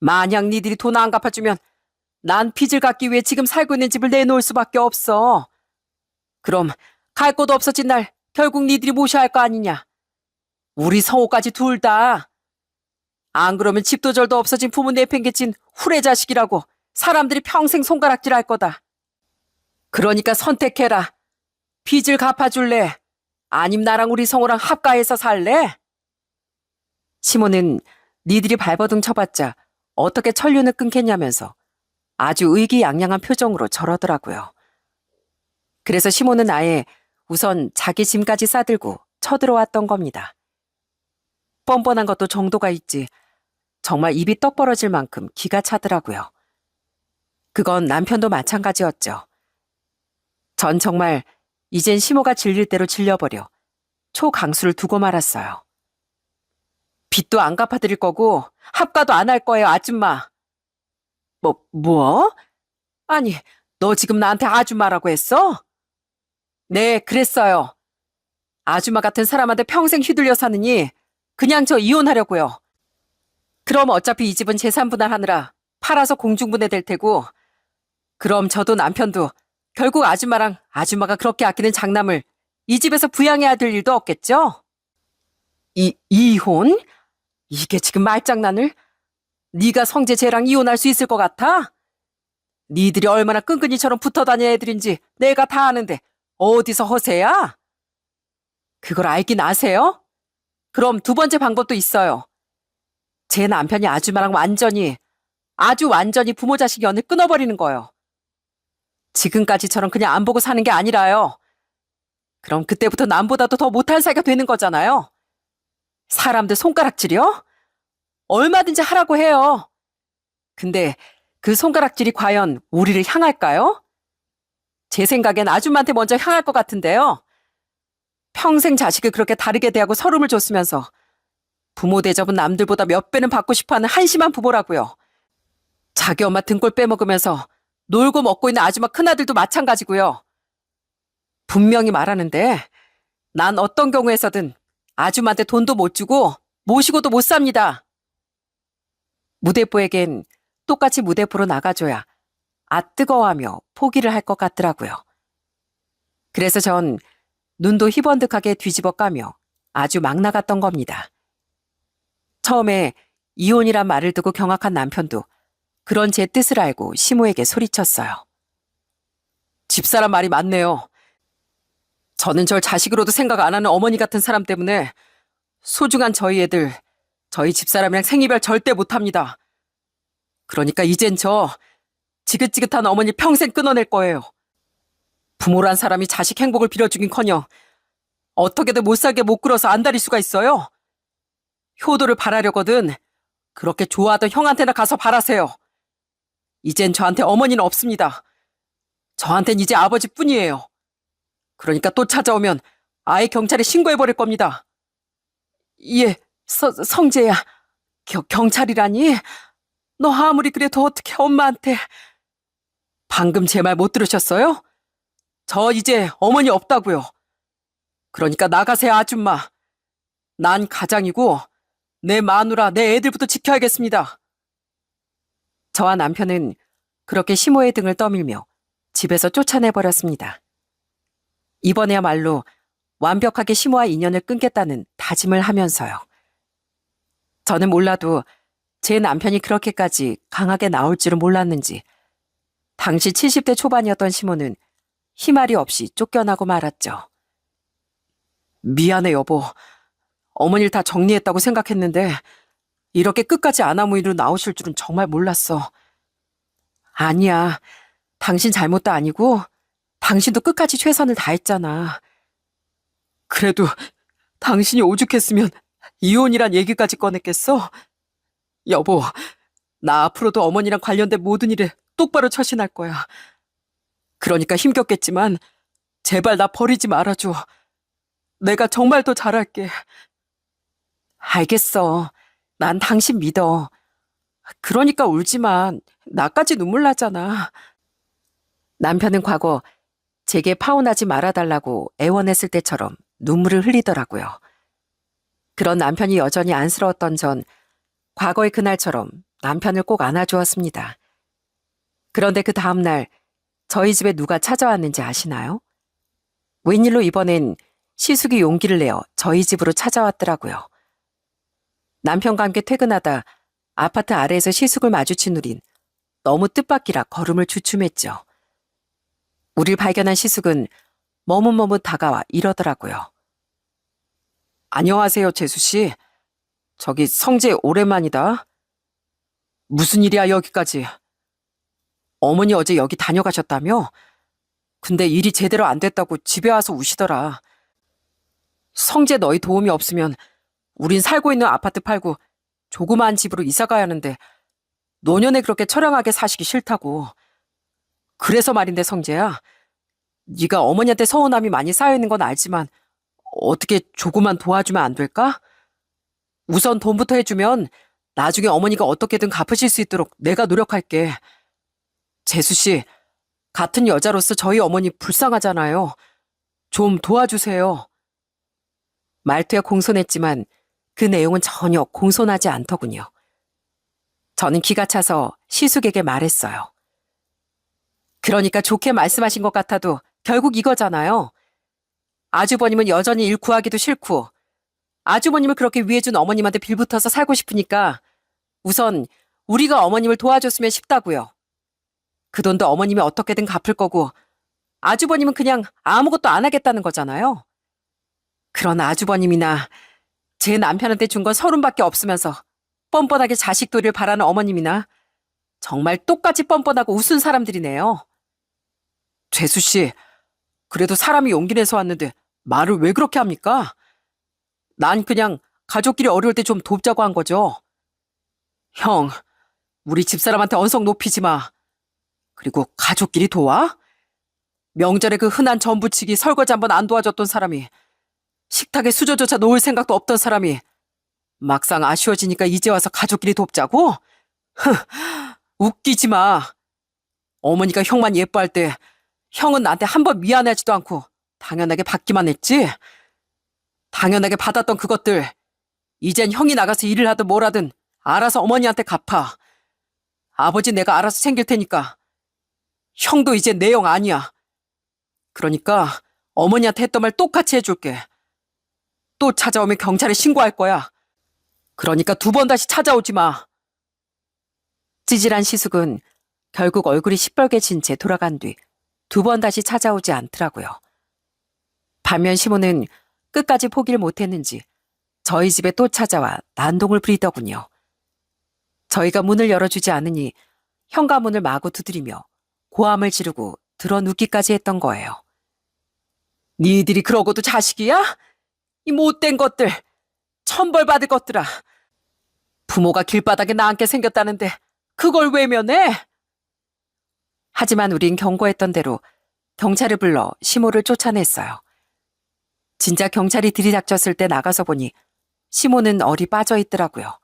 만약 니들이 돈 안 갚아주면 난 빚을 갚기 위해 지금 살고 있는 집을 내놓을 수밖에 없어. 그럼 갈 곳 없어진 날 결국 니들이 모셔야 할 거 아니냐. 우리 성호까지 둘 다. 안 그러면 집도 절도 없어진 부모 내팽개친 후레 자식이라고 사람들이 평생 손가락질할 거다. 그러니까 선택해라. 빚을 갚아줄래? 아님 나랑 우리 성호랑 합가해서 살래? 시모는 니들이 발버둥 쳐봤자 어떻게 천류는 끊겠냐면서 아주 의기양양한 표정으로 저러더라고요. 그래서 시모는 아예 우선 자기 짐까지 싸들고 쳐들어왔던 겁니다. 뻔뻔한 것도 정도가 있지 정말 입이 떡 벌어질 만큼 기가 차더라고요. 그건 남편도 마찬가지였죠. 전 정말 이젠 시모가 질릴 대로 질려버려 초강수를 두고 말았어요. 빚도 안 갚아드릴 거고 합가도 안 할 거예요, 아줌마. 뭐? 아니, 너 지금 나한테 아줌마라고 했어? 네, 그랬어요. 아줌마 같은 사람한테 평생 휘둘려 사느니 그냥 저 이혼하려고요. 그럼 어차피 이 집은 재산 분할하느라 팔아서 공중분해 될 테고 그럼 저도 남편도 결국 아줌마랑 아줌마가 그렇게 아끼는 장남을 이 집에서 부양해야 될 일도 없겠죠? 이혼? 이게 지금 말장난을? 네가 성재 쟤랑 이혼할 수 있을 것 같아? 니들이 얼마나 끈끈이처럼 붙어 다니는 애들인지 내가 다 아는데 어디서 허세야? 그걸 알긴 아세요? 그럼 두 번째 방법도 있어요. 제 남편이 아줌마랑 아주 완전히 부모 자식 연을 끊어버리는 거예요. 지금까지처럼 그냥 안 보고 사는 게 아니라요. 그럼 그때부터 남보다도 더 못할 사이가 되는 거잖아요. 사람들 손가락질이요? 얼마든지 하라고 해요. 근데 그 손가락질이 과연 우리를 향할까요? 제 생각엔 아줌마한테 먼저 향할 것 같은데요. 평생 자식을 그렇게 다르게 대하고 서름을 줬으면서 부모 대접은 남들보다 몇 배는 받고 싶어하는 한심한 부모라고요. 자기 엄마 등골 빼먹으면서 놀고 먹고 있는 아줌마 큰아들도 마찬가지고요. 분명히 말하는데 난 어떤 경우에서든 아줌마한테 돈도 못 주고 모시고도 못 삽니다. 무대뽀에겐 똑같이 무대뽀로 나가줘야 뜨거워하며 포기를 할 것 같더라고요. 그래서 전 눈도 희번득하게 뒤집어 까며 아주 막 나갔던 겁니다. 처음에 이혼이란 말을 듣고 경악한 남편도 그런 제 뜻을 알고 시모에게 소리쳤어요. 집사람 말이 맞네요. 저는 절 자식으로도 생각 안 하는 어머니 같은 사람 때문에 소중한 저희 애들, 저희 집사람이랑 생이별 절대 못합니다. 그러니까 이젠 저 지긋지긋한 어머니 평생 끊어낼 거예요. 부모란 사람이 자식 행복을 빌어주긴커녕 어떻게든 못 살게 못 굴어서 안달일 수가 있어요. 효도를 바라려거든 그렇게 좋아하던 형한테나 가서 바라세요. 이젠 저한테 어머니는 없습니다. 저한텐 이제 아버지뿐이에요. 그러니까 또 찾아오면 아예 경찰에 신고해버릴 겁니다. 예, 성재야. 경찰이라니? 너 아무리 그래도 어떻게 엄마한테... 방금 제 말 못 들으셨어요? 저 이제 어머니 없다고요. 그러니까 나가세요, 아줌마. 난 가장이고 내 마누라, 내 애들부터 지켜야겠습니다. 저와 남편은 그렇게 시모의 등을 떠밀며 집에서 쫓아내버렸습니다. 이번에야말로 완벽하게 시모와 인연을 끊겠다는 다짐을 하면서요. 저는 몰라도 제 남편이 그렇게까지 강하게 나올 줄은 몰랐는지 당시 70대 초반이었던 시모는 희말이 없이 쫓겨나고 말았죠. 미안해 여보. 어머니를 다 정리했다고 생각했는데 이렇게 끝까지 아나무인으로 나오실 줄은 정말 몰랐어. 아니야. 당신 잘못도 아니고 당신도 끝까지 최선을 다했잖아. 그래도 당신이 오죽했으면 이혼이란 얘기까지 꺼냈겠어? 여보, 나 앞으로도 어머니랑 관련된 모든 일에 똑바로 처신할 거야. 그러니까 힘겹겠지만 제발 나 버리지 말아줘. 내가 정말 더 잘할게. 알겠어. 난 당신 믿어. 그러니까 울지만 나까지 눈물 나잖아. 남편은 과거 제게 파혼하지 말아달라고 애원했을 때처럼 눈물을 흘리더라고요. 그런 남편이 여전히 안쓰러웠던 전 과거의 그날처럼 남편을 꼭 안아주었습니다. 그런데 그 다음날 저희 집에 누가 찾아왔는지 아시나요? 웬일로 이번엔 시숙이 용기를 내어 저희 집으로 찾아왔더라고요. 남편과 함께 퇴근하다 아파트 아래에서 시숙을 마주친 우린 너무 뜻밖이라 걸음을 주춤했죠. 우릴 발견한 시숙은 머뭇머뭇 다가와 이러더라고요. 안녕하세요, 재수씨. 저기 성재 오랜만이다. 무슨 일이야 여기까지. 어머니 어제 여기 다녀가셨다며? 근데 일이 제대로 안 됐다고 집에 와서 우시더라. 성재 너희 도움이 없으면 우린 살고 있는 아파트 팔고 조그마한 집으로 이사 가야 하는데 노년에 그렇게 처량하게 사시기 싫다고. 그래서 말인데 성재야. 네가 어머니한테 서운함이 많이 쌓여있는 건 알지만 어떻게 조금만 도와주면 안 될까? 우선 돈부터 해주면 나중에 어머니가 어떻게든 갚으실 수 있도록 내가 노력할게. 재수씨, 같은 여자로서 저희 어머니 불쌍하잖아요. 좀 도와주세요. 말투야 공손했지만 그 내용은 전혀 공손하지 않더군요. 저는 기가 차서 시숙에게 말했어요. 그러니까 좋게 말씀하신 것 같아도 결국 이거잖아요. 아주버님은 여전히 일 구하기도 싫고 아주버님을 그렇게 위해준 어머님한테 빌붙어서 살고 싶으니까 우선 우리가 어머님을 도와줬으면 싶다고요. 그 돈도 어머님이 어떻게든 갚을 거고 아주버님은 그냥 아무것도 안 하겠다는 거잖아요. 그런 아주버님이나 제 남편한테 준 건 서른밖에 없으면서 뻔뻔하게 자식 도리를 바라는 어머님이나 정말 똑같이 뻔뻔하고 우스운 사람들이네요. 재수씨, 그래도 사람이 용기 내서 왔는데 말을 왜 그렇게 합니까? 난 그냥 가족끼리 어려울 때 좀 돕자고 한 거죠. 형, 우리 집사람한테 언성 높이지 마. 그리고 가족끼리 도와? 명절에 그 흔한 전부치기 설거지 한번 안 도와줬던 사람이 식탁에 수저조차 놓을 생각도 없던 사람이 막상 아쉬워지니까 이제 와서 가족끼리 돕자고? 흥, 웃기지 마. 어머니가 형만 예뻐할 때 형은 나한테 한 번 미안해하지도 않고 당연하게 받기만 했지? 당연하게 받았던 그것들 이젠 형이 나가서 일을 하든 뭘 하든 알아서 어머니한테 갚아. 아버지 내가 알아서 챙길 테니까. 형도 이제 내 형 아니야. 그러니까 어머니한테 했던 말 똑같이 해줄게. 또 찾아오면 경찰에 신고할 거야. 그러니까 2번 다시 찾아오지 마. 찌질한 시숙은 결국 얼굴이 시뻘개진 채 돌아간 뒤 2번 다시 찾아오지 않더라고요. 반면 시모는 끝까지 포기를 못했는지 저희 집에 또 찾아와 난동을 부리더군요. 저희가 문을 열어주지 않으니 현관문을 마구 두드리며 고함을 지르고 들어눕기까지 했던 거예요. 니들이 그러고도 자식이야? 이 못된 것들, 천벌받을 것들아. 부모가 길바닥에 나앉게 생겼다는데 그걸 외면해? 하지만 우린 경고했던 대로 경찰을 불러 시모를 쫓아냈어요. 진짜 경찰이 들이닥쳤을 때 나가서 보니 시모는 얼이 빠져 있더라고요.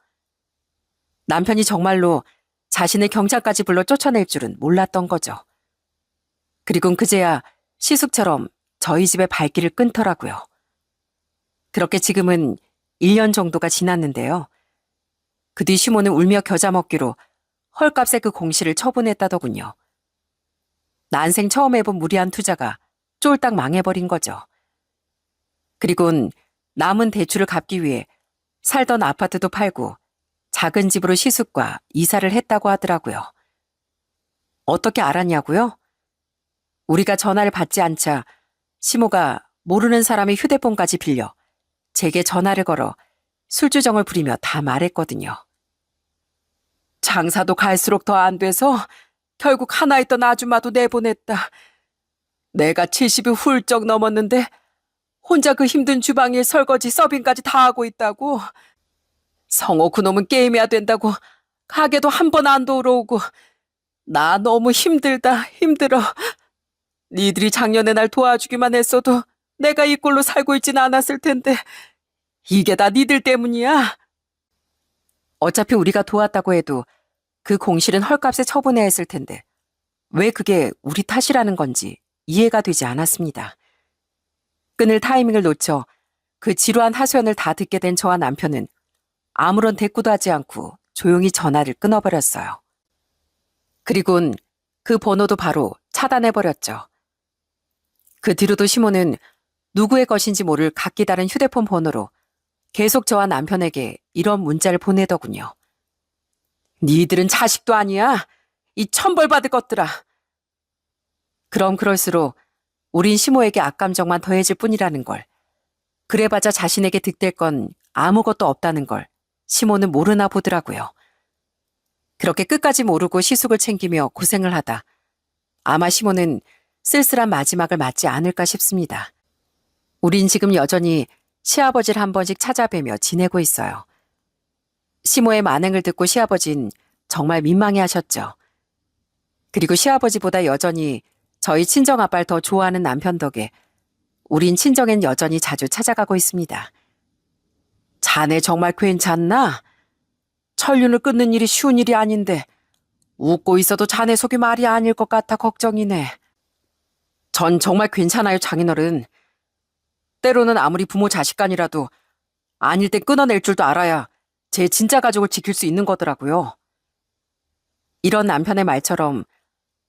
남편이 정말로 자신을 경찰까지 불러 쫓아낼 줄은 몰랐던 거죠. 그리곤 그제야 시숙처럼 저희 집에 발길을 끊더라고요. 그렇게 지금은 1년 정도가 지났는데요. 그 뒤 시모는 울며 겨자 먹기로 헐값에 그 공시를 처분했다더군요. 난생 처음 해본 무리한 투자가 쫄딱 망해버린 거죠. 그리곤 남은 대출을 갚기 위해 살던 아파트도 팔고 작은 집으로 시숙과 이사를 했다고 하더라고요. 어떻게 알았냐고요? 우리가 전화를 받지 않자 시모가 모르는 사람의 휴대폰까지 빌려 제게 전화를 걸어 술주정을 부리며 다 말했거든요. 장사도 갈수록 더 안 돼서 결국 하나 있던 아줌마도 내보냈다. 내가 70이 훌쩍 넘었는데 혼자 그 힘든 주방일 설거지 서빙까지 다 하고 있다고. 성호 그놈은 게임해야 된다고 가게도 한 번 안 돌아오고 나 너무 힘들다 힘들어. 니들이 작년에 날 도와주기만 했어도 내가 이 꼴로 살고 있진 않았을 텐데 이게 다 니들 때문이야. 어차피 우리가 도왔다고 해도 그 공실은 헐값에 처분해야 했을 텐데 왜 그게 우리 탓이라는 건지 이해가 되지 않았습니다. 끊을 타이밍을 놓쳐 그 지루한 하소연을 다 듣게 된 저와 남편은 아무런 대꾸도 하지 않고 조용히 전화를 끊어버렸어요. 그리곤 그 번호도 바로 차단해버렸죠. 그 뒤로도 시모는 누구의 것인지 모를 각기 다른 휴대폰 번호로 계속 저와 남편에게 이런 문자를 보내더군요. 니들은 자식도 아니야. 이 천벌받을 것들아. 그럼 그럴수록 우린 시모에게 악감정만 더해질 뿐이라는 걸, 그래봤자 자신에게 득될 건 아무것도 없다는 걸 시모는 모르나 보더라고요. 그렇게 끝까지 모르고 시숙을 챙기며 고생을 하다 아마 시모는 쓸쓸한 마지막을 맞지 않을까 싶습니다. 우린 지금 여전히 시아버지를 한 번씩 찾아뵈며 지내고 있어요. 시모의 만행을 듣고 시아버진 정말 민망해하셨죠. 그리고 시아버지보다 여전히 저희 친정아빠를 더 좋아하는 남편 덕에 우린 친정엔 여전히 자주 찾아가고 있습니다. 자네 정말 괜찮나? 천륜을 끊는 일이 쉬운 일이 아닌데 웃고 있어도 자네 속이 말이 아닐 것 같아 걱정이네. 전 정말 괜찮아요, 장인어른. 때로는 아무리 부모 자식간이라도 아닐 땐 끊어낼 줄도 알아야 제 진짜 가족을 지킬 수 있는 거더라고요. 이런 남편의 말처럼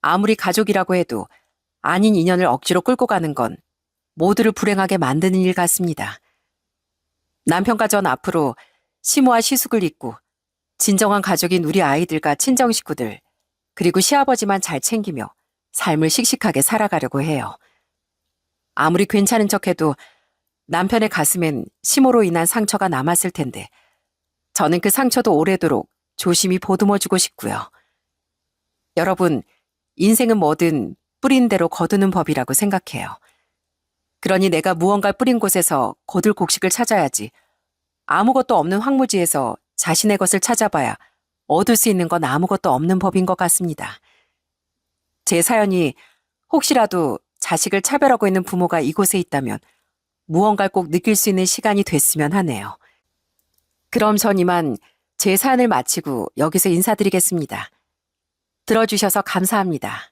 아무리 가족이라고 해도 아닌 인연을 억지로 끌고 가는 건 모두를 불행하게 만드는 일 같습니다. 남편과 전 앞으로 시모와 시숙을 잇고 진정한 가족인 우리 아이들과 친정 식구들 그리고 시아버지만 잘 챙기며 삶을 씩씩하게 살아가려고 해요. 아무리 괜찮은 척해도 남편의 가슴엔 시모로 인한 상처가 남았을 텐데 저는 그 상처도 오래도록 조심히 보듬어주고 싶고요. 여러분, 인생은 뭐든 뿌린 대로 거두는 법이라고 생각해요. 그러니 내가 무언가를 뿌린 곳에서 거둘 곡식을 찾아야지 아무것도 없는 황무지에서 자신의 것을 찾아봐야 얻을 수 있는 건 아무것도 없는 법인 것 같습니다. 제 사연이 혹시라도 자식을 차별하고 있는 부모가 이곳에 있다면 무언가를 꼭 느낄 수 있는 시간이 됐으면 하네요. 그럼 전 이만 제 사연을 마치고 여기서 인사드리겠습니다. 들어주셔서 감사합니다.